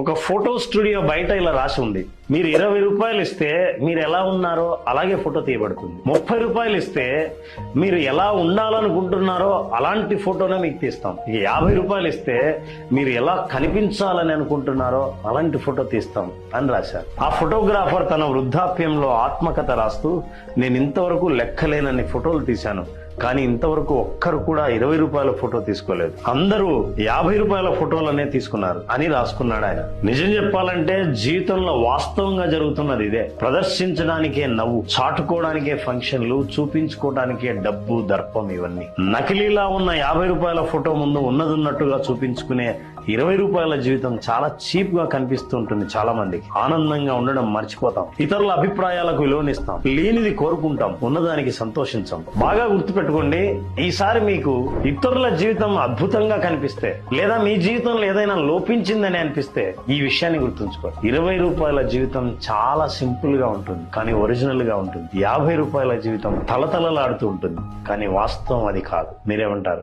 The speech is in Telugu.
ఒక ఫోటో స్టూడియో బయట ఇలా రాసి ఉంది, మీరు 20 రూపాయలు ఇస్తే మీరు ఎలా ఉన్నారో అలాగే ఫోటో తీయబడుతుంది. 30 రూపాయలు ఇస్తే మీరు ఎలా ఉండాలనుకుంటున్నారో అలాంటి ఫోటోనే మీకు తీస్తాం. ఇక 50 రూపాయలు ఇస్తే మీరు ఎలా కనిపించాలని అనుకుంటున్నారో అలాంటి ఫోటో తీస్తాం అని రాశారు. ఆ ఫోటోగ్రాఫర్ తన వృద్ధాప్యంలో ఆత్మకథ రాస్తూ, నేను ఇంతవరకు లెక్కలేనన్ని ఫోటోలు తీశాను, కానీ ఇంతవరకు ఒక్కరు కూడా 20 రూపాయల ఫోటో తీసుకోలేదు, అందరూ 50 రూపాయల ఫోటోలనే తీసుకున్నారు అని రాసుకున్నాడు ఆయన. నిజం చెప్పాలంటే జీవితంలో వాస్తవంగా జరుగుతున్నది ఇదే. ప్రదర్శించడానికే నవ్వు, చాటుకోవడానికే ఫంక్షన్లు, చూపించుకోవడానికే డబ్బు, దర్పం, ఇవన్నీ. నకిలీలా ఉన్న 50 రూపాయల ఫోటో ముందు ఉన్నదున్నట్టుగా చూపించుకునే 20 రూపాయల జీవితం చాలా చీప్ గా కనిపిస్తూ ఉంటుంది. చాలా మందికి ఆనందంగా ఉండడం మర్చిపోతాం, ఇతరుల అభిప్రాయాలకు విలువనిస్తాం, లేనిది కోరుకుంటాం, ఉన్నదానికి సంతోషించాం. బాగా గుర్తుపెట్టుకోండి, ఈసారి మీకు ఇతరుల జీవితం అద్భుతంగా కనిపిస్తే, లేదా మీ జీవితంలో ఏదైనా లోపించిందని అనిపిస్తే ఈ విషయాన్ని గుర్తుంచుకోండి. 20 రూపాయల జీవితం చాలా సింపుల్ గా ఉంటుంది, కానీ ఒరిజినల్ గా ఉంటుంది. 50 రూపాయల జీవితం తలతలలాడుతూ ఉంటుంది, కానీ వాస్తవం అది కాదు. మీరేమంటారు?